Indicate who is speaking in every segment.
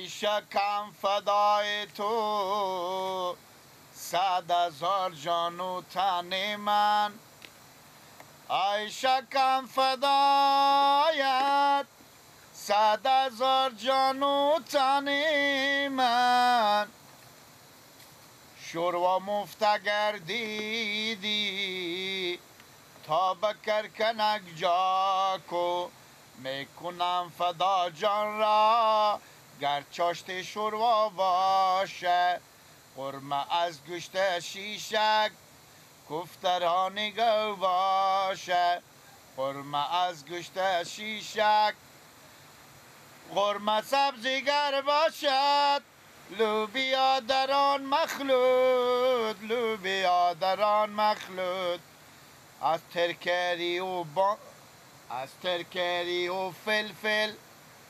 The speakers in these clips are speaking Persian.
Speaker 1: ای شکم فدای تو 100,000 جان و تن من ای شکم فدایت 100,000 جان و تن من شوروا مفت گردیدی تا بکر کنک جا کو میکنم فدا جان را گر چاشت شوروا باشه قرمه از گوشت شیشک کفترها نگو باشه قرمه از گوشت شیشک قرمه سبزیگر باشد لوبیا در آن مخلوط لوبیا در آن مخلوط از ترکری و فلفل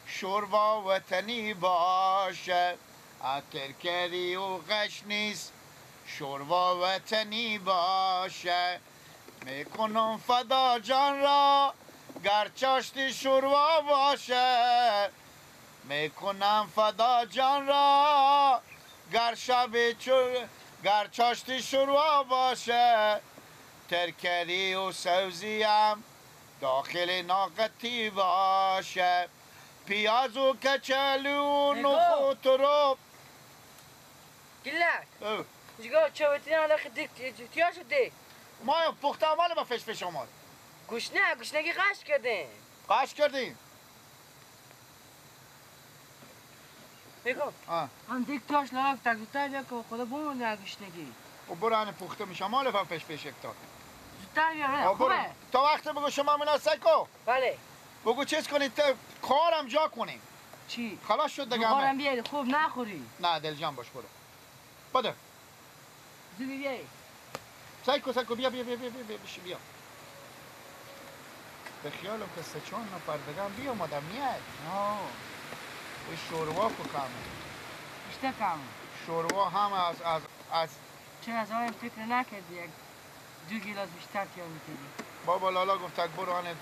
Speaker 1: شوروا وطنی باشه از ترکری و قشنیس شوروا وطنی باشه میکنم فدا جان را گر چاشت شوروا باشه میکنم فدا جان را گر چاشت شوروا باشه ترکری و سبزی هم داخل ناقتی باشه پیاز و کچلو و نخود رو
Speaker 2: گلک جگاه چوبتی علاقه دیگه شده
Speaker 1: ما پخته مال با فش آمد
Speaker 2: گوشنگی قش کردین بگو هم دیگتاش لرفت زودتر بیا که خدا بمونه گوشنگی
Speaker 1: و برو هنه پخته میشه مال با فش اکتار
Speaker 2: زودتر بیا خوبه
Speaker 1: تا وقت بگو شما مناسب کو
Speaker 2: بله
Speaker 1: بگو چیز کنید کارم جا کنیم
Speaker 2: چی؟
Speaker 1: خلاص شد دیگه
Speaker 2: بخورم بیایی خوب نخوری
Speaker 1: نه دلجان باش برو بده
Speaker 2: زودی بیایی
Speaker 1: سایکو بیا بشی بیا به خیالم که 3-4 نفر دیگه بیا مادم میاد و شوروا کو کامه
Speaker 2: بیشتر کامه
Speaker 1: شوروا هم از
Speaker 2: چرا از آن فکر نکردی 2 گیلاس بیشتر تیار میکنی
Speaker 1: بابا لالا گفت برو هنه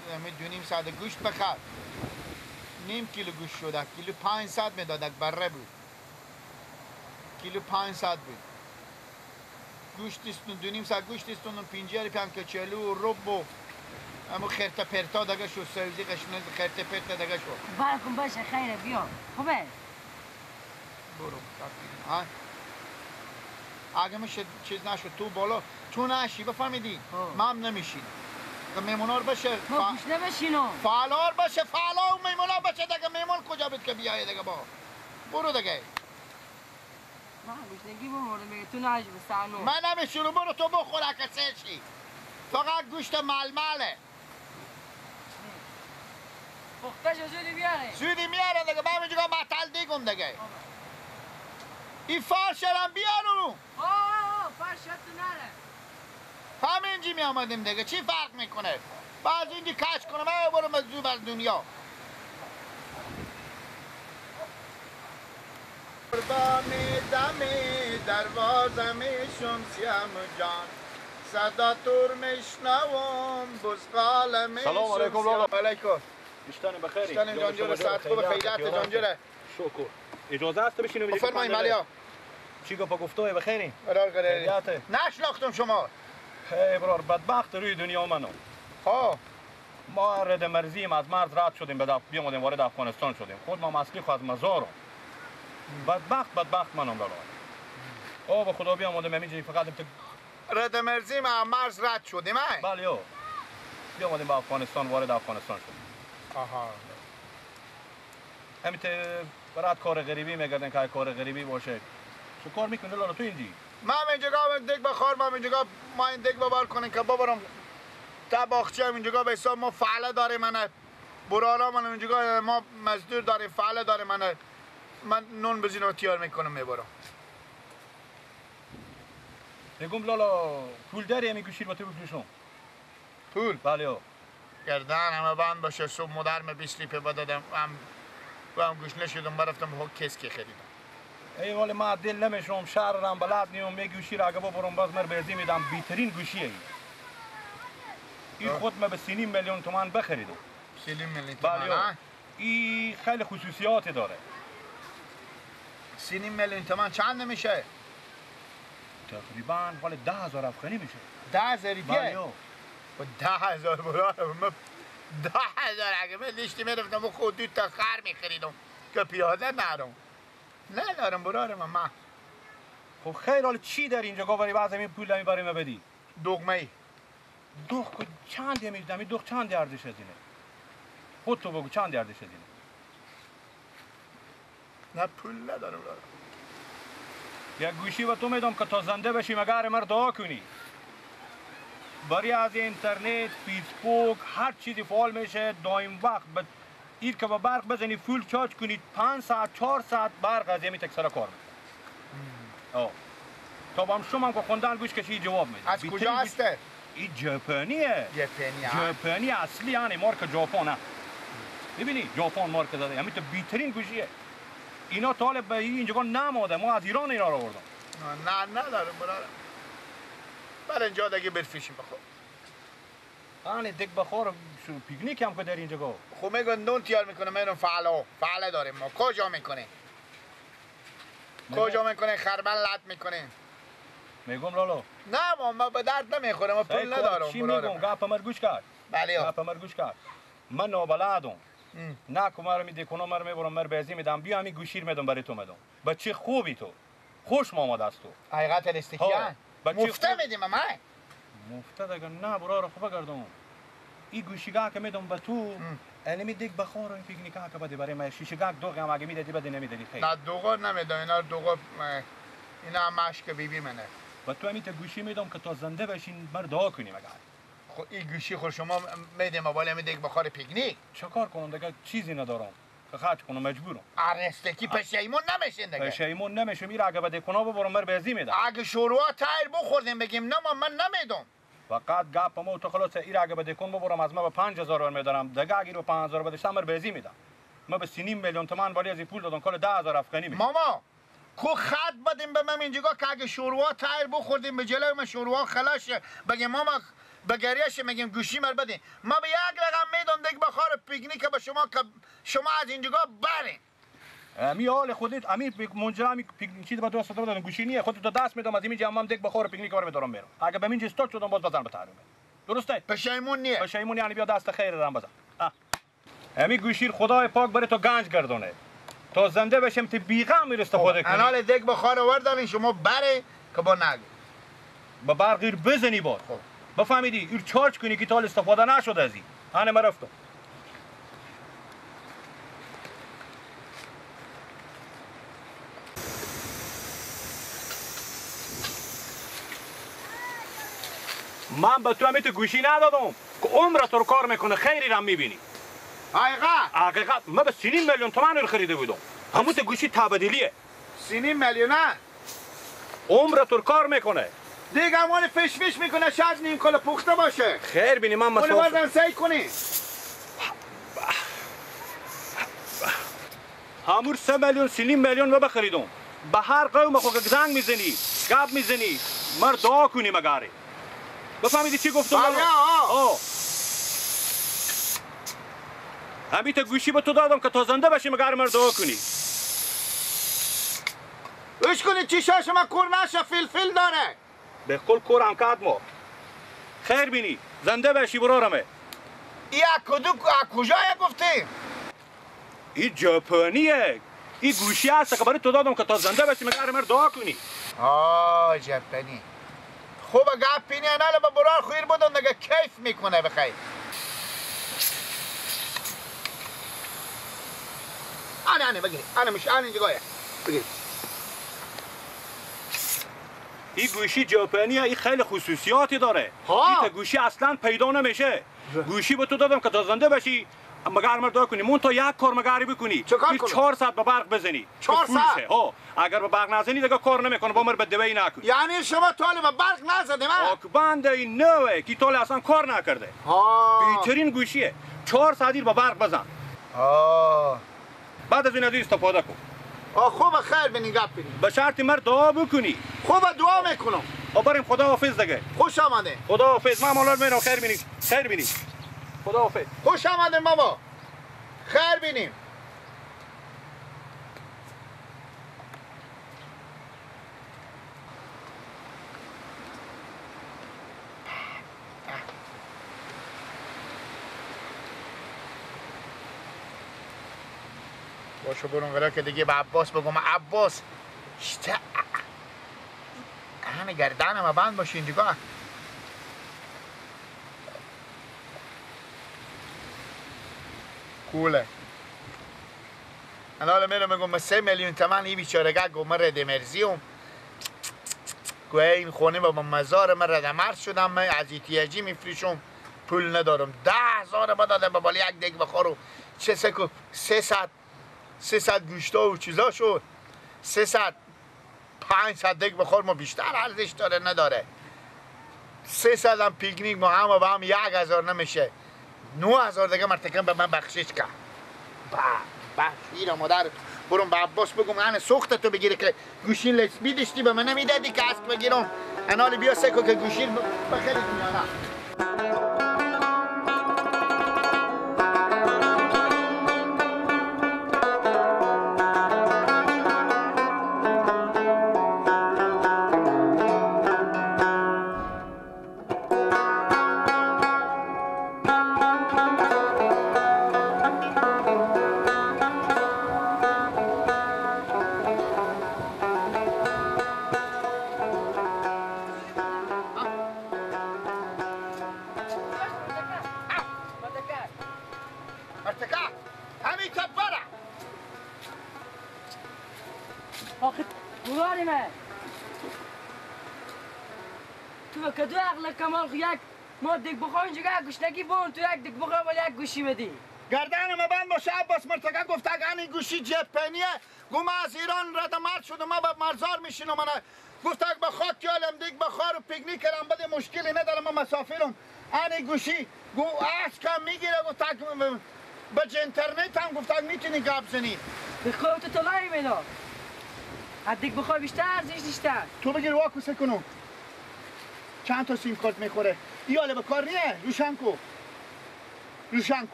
Speaker 1: 2.5 ساعت گوشت بخر 0.5 کیلو گوشت شده کیلو 500 میدادک بره بود کیلو 500 بود گوشت استون 2.5 ساعت گوشت استون 50 کچلو و رب و اما خرت پرتا دگه شو سبزی قشنه خرت پرتا دگه شو
Speaker 2: برکن باشه خیره بیا خوبه
Speaker 1: برو ها اگه میشه چیز نشد تو بالا تو نشی بفهمیدی من نمیشین که میمونار بشه
Speaker 2: گوش نبشینو
Speaker 1: فعالار باشه فعالا و میمونار باشه دیگه میمون کجا بود که بیایی دیگه با برو دیگه
Speaker 2: من گوشنگی بمورده میگه تو نشی به سانو
Speaker 1: من نمیشونو برو تو بخور اگه سرشی فقط گوشت ململه
Speaker 2: پختش زودی بیاره
Speaker 1: زودی میاره دیگه من اینجا مطل دیگم دیگه این فرش هم بیارو
Speaker 2: فرش تو نره
Speaker 1: همینجی می آمدیم دیگه چی فرق میکنه بعض اینجی کش کنم من برم از زوب از دنیا قربان دم دروازم شمسیم جان صدا تور میشنوم بزغال
Speaker 3: سلام علیکم لالا
Speaker 1: علیکم
Speaker 3: اشتانی بخیری
Speaker 1: اشتانی جانجور ساعت خوب خیلیت جانجوره
Speaker 3: شکر اجازه است بشینیم
Speaker 1: بفرمایید مالیا
Speaker 3: چی گفت گفتوی بخیری
Speaker 1: برار خیلیت نشناختم شما
Speaker 3: ای برار بدبخت روی دنیا منو
Speaker 1: ها
Speaker 3: ما رد مرزیم از مرز رد شدیم بیامدیم وارد افغانستان شدیم خود ما مسکی خود از مزارم بدبخت منم لالا به خدا بیامدیم همینجوری فقط
Speaker 1: رد مرزیم از مرز رد شدیم
Speaker 3: بله بیامدیم به افغانستان وارد افغانستان شدیم
Speaker 1: آها
Speaker 3: همین برات کار غریبی میگردن که کار غریبی باشه چه کار میکنی لالا تو اینجی
Speaker 1: من اینجا دیگ بخور من اینجا ما این دیگ ببر کنیم که ببرم تا باغچه اینجا به حساب ما فعله داریم من برارا من اینجا ما مزدور داریم فعله داریم من نون بزینم تیار میکنم میبرم
Speaker 3: میگم لالا پول داری همین گوشی رو تو بفروشم
Speaker 1: پول
Speaker 3: بله
Speaker 1: گردن همه بند باشه صبح مدرم 20 لیپه بدادم هم گوش نشدم برفتم کسکی خریدم
Speaker 3: ای ولی ما دل نمیشم شهرم بلد نیم می گوشی را اگه ببرم باز مر بیزی میدم بهترین گوشیه این خود ما به 3 میلیون تومان بخریدم
Speaker 1: 3 میلیون تومان
Speaker 3: این خیلی خصوصیاتی داره
Speaker 1: 3.5 میلیون تومان چند میشه؟
Speaker 3: تقریبا حالا 10,000 افغانی میشه.
Speaker 1: 10,000 دیگه؟
Speaker 3: بله.
Speaker 1: و 10,000 برادرم، من 10,000 اگه من لیشتی میرفتم و خودی تا خر میخریدم که پیاده نرم. ندارم برادرم من.
Speaker 3: خب خیر حالا چی در اینجا گواری بعض این پول همی برای ما بدی؟
Speaker 1: دغمه ای.
Speaker 3: دخ چند میدم این دخ چند ارزش هزینه؟ خود تو بگو چند ارزش هزینه؟
Speaker 1: نه پول ندارم برادرم.
Speaker 3: یک گوشی و تو میدم که تا زنده بشی مگر مر دعا کنی. برای از اینترنت، فیسبوک، هر چیزی فعال میشه دایم وقت ایر که با برق بزنی فول چارج کنی 5 ساعت 4 ساعت برق از یمی تکسر کار میکنه. تا با هم شما که خوندن گوش کشی جواب میده.
Speaker 1: از کجا هسته؟
Speaker 3: این ژاپنیه. ژاپنی اصلی یعنی مارک ژاپن. ببینی ژاپن مارک زده. همین تو بهترین گوشیه. اینا طالب به اینجا نماده، ما از ایران اینا رو آوردم.
Speaker 1: نه ندارم برادرم. برای اینجا دیگه برفیشیم بخور.
Speaker 3: آنه دیگه بخور پیکنیک هم که در اینجا گو.
Speaker 1: خب میگن نون تیار میکنه میرم فعله داریم ما. کجا میکنه؟ کجا میکنه؟ خربن لط میکنه.
Speaker 3: میگم لالو.
Speaker 1: نه ما به درد نمیخوره، ما پول ندارم.
Speaker 3: چی میگم؟ گپ مر گوش کرد.
Speaker 1: بله
Speaker 3: گپ مر گوش کرد. من نابلدم. نه کمر میدی کنم مر میبرم مر بیزی میدم بیا همین گوشیر میدم برای تو میدم. بچه خوبی تو. خوش آمد است تو.
Speaker 1: حقیقت الاستیکیان. مفته میدیم ما.
Speaker 3: مفته دیگه نه برا خوب گردم. این گوشیگاه که میدم به تو اینمی دیگه بخور این پیکنیکا که بده برای من شیشگاه دوغ هم اگه میدادی بده نمیدادی خیر.
Speaker 1: نه دوغ نمیدم اینا دوغ اینا مشک بیبی منه.
Speaker 3: و تو همین گوشی میدم که تا زنده بشین مر دعا کنیم اگر.
Speaker 1: خب این گوشی خود شما میدیم بالا همین دیگه بخور پیکنیک.
Speaker 3: چه کار کنم دیگه چیزی ندارم. که خرج کنم مجبورم.
Speaker 1: ارستکی پشیمون نمیشین دیگه.
Speaker 3: پشیمون نمیشم میره اگه بده کنم ببرم مر بیزی میدم.
Speaker 1: اگه شوروا تایر بخوردیم بگیم نه من نمیدم.
Speaker 3: فقط گپ ما تو خلاص ایر اگه بده کن ببرم از ما به 5,000 میدارم دیگه اگه رو 5,000 بده شمر بیزی میدم. ما به 3.5 میلیون تومان ولی از این پول دادم کل 10,000 افغانی میده.
Speaker 1: ماما کو خط بدیم به من اینجا که اگه شوروا تایر بخوردیم به جلوی من شوروا خلاص بگیم ماما به گریش میگیم گوشی مر بدین ما به یک رقم میدم دیگه بخور پیکنیک به شما که شما از اینجا برین.
Speaker 3: امی حال خودت امی منجر امی چیز با دوست دادن گوشی نیه خودت دست میدم از این جمع دیگه بخور پیکنیک بر میدارم میرم اگه به من استاد شدم باز بزن به تحریم درسته
Speaker 1: پشیمون نیه
Speaker 3: پشیمون یعنی بیا دست خیر دارم بزن امی گوشی خدای پاک بره تو گنج گردونه تا زنده بشم تی بیغم میره استفاده کنی
Speaker 1: انال دیگه بخور آوردن شما بره که با نگو
Speaker 3: با برقیر بزنی باز بفهمیدی ایر چارج کنی که تا استفاده نشد از این انا ما رفتم من به تو همیت گوشی ندادم که عمرت رو کار میکنه خیری رم میبینی حقیقت من به 3.5 میلیون تومان رو خریده بودم همون گوشی تبدیلیه
Speaker 1: 3.5 میلیون
Speaker 3: عمرت رو کار میکنه
Speaker 1: دیگه همون فش میکنه شاید نیم کل پخته باشه
Speaker 3: خیر بینی من
Speaker 1: مسافر اونو بازم سعی کنی
Speaker 3: همون 3 میلیون 3.5 میلیون رو بخریدم به هر قوم خود زنگ میزنی گپ میزنی مر دعا کنی مگاره بفهمیدی چی گفتم همیت گوشی به تو دادم که تا زنده بشی مگر مر دعا کنی
Speaker 1: اش کنی چیشاش ما کور نشه فیل داره
Speaker 3: به کل کورم کدما خیر بینی زنده بشی برارمه
Speaker 1: ای کجا گفتی
Speaker 3: این ژاپنیه این گوشی هست که برای تو دادم که تا زنده بشی مگر مر دعا کنی
Speaker 1: ژاپنی خوب گپ پینی انال با برار خویر بودن دیگه کیف میکنه بخیر آنه بگیر آنه میشه آنه اینجا بگیر
Speaker 3: این گوشی ژاپنیه این خیلی خصوصیاتی داره این گوشی اصلا پیدا نمیشه گوشی به تو دادم که تا زنده بشی مگر مر دعا کنی مون تا یک کار مگری بکنی 4 ساعت به برق بزنی
Speaker 1: 4 ساعت
Speaker 3: اگر به برق نزنی دیگه کار نمیکنه با مر به دوی نکنی
Speaker 1: یعنی شما طالب به برق نزدی من
Speaker 3: آکبند این نوه کی طالب اصلا کار نکرده بهترین گوشیه 4 ساعت به برق بزن بعد از این از استفاده کن
Speaker 1: خوب خیر بینی گپ بینی
Speaker 3: به شرط مر دعا بکنی
Speaker 1: خوب دعا میکنم
Speaker 3: بریم خدا حافظ دیگه
Speaker 1: خوش آمده
Speaker 3: خدا حافظ من مولاد میرم خیر بینی خدا حافظ
Speaker 1: خوش آمده ماما خیر بینیم باشو برون ولی که دیگه به عباس بگم عباس شته همه گردنم بند باشین دیگه کوله حالا میرم میگم 3 میلیون تومن این بیچارگه گم رد مرزیم گوه این خونه با مزار من رد مرز شدم من از ایتیاجی میفریشم پول ندارم 10,000 با داده ببالی یک دیگ بخورو چه سکو 300 گوشتا و چیزا شد 300 500 دیگ بخور ما بیشتر ارزش داره نداره 300 هم پیکنیک ما همه با هم 1,000 نمیشه 9,000 دیگه مرتکم به من بخشش کرد شیر مادر برون به عباس بگم انا سوخته تو بگیره که گوشین لسبی داشتی به من نمیدادی که اسک بگیرم انال بیا سکو که گوشین بخیلی میانه
Speaker 2: ما دیگ بخواه اینجا گوشتگی بون تو یک دیگ بخواه ولی یک گوشی بدی
Speaker 1: گردن ما بند باشه عباس مرتقه گفت اگه این گوشی جپنیه گم از ایران رد مرد شده ما به مرزار میشینم من گفت اگه بخواه کیالم دیگ بخواه رو پیکنیک کردم بده مشکلی ندارم من مسافرم این گوشی از کم میگیره گفت به اینترنت هم گفت میتونی گپ زنی
Speaker 2: بخواه تو طلایی مینا از دیگ بخواه بیشتر ارزش نیشتر
Speaker 1: تو بگیر واکوسه کنم چند تا سیم کارت میخوره ایاله به کار نیه روشن کو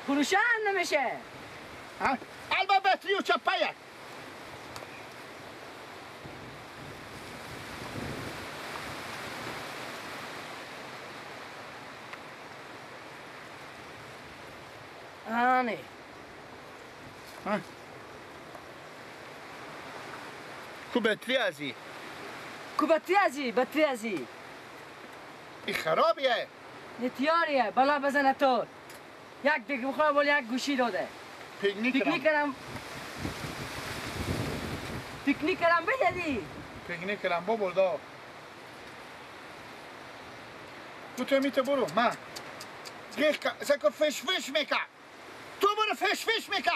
Speaker 2: روشن نمیشه
Speaker 1: البته بطری و چپایه
Speaker 2: آنه
Speaker 1: کو بطری ازی
Speaker 2: بطری ازی
Speaker 1: این خرابیه
Speaker 2: نتیاریه بالا بزنه تو یک دیگه بخواه ولی یک گوشی داده پیکنیک کردم بدهدی
Speaker 1: پیکنیک کردم با بردا تو میته برو من سکو فش میکن تو برو فش میکن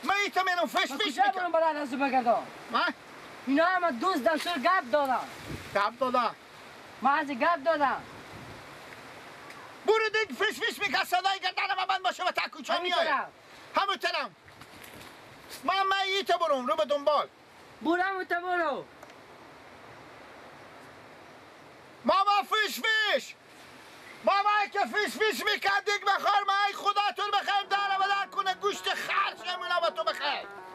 Speaker 1: من ایتا منو فش میکن
Speaker 2: کجا برم بلد از بگردم اینا همه دوست دستور گپ دادم من از گپ دادم
Speaker 1: برو دیگه فش میکن صدای گردن من بند باشه و تا کجا میای همونطورم من ایتا برم رو به دنبال
Speaker 2: برو
Speaker 1: ماما فش ماما که فش میکن دیگه بخور من خدا تو بخیر داره و در کنه گوشت خرش همونه با تو بخیر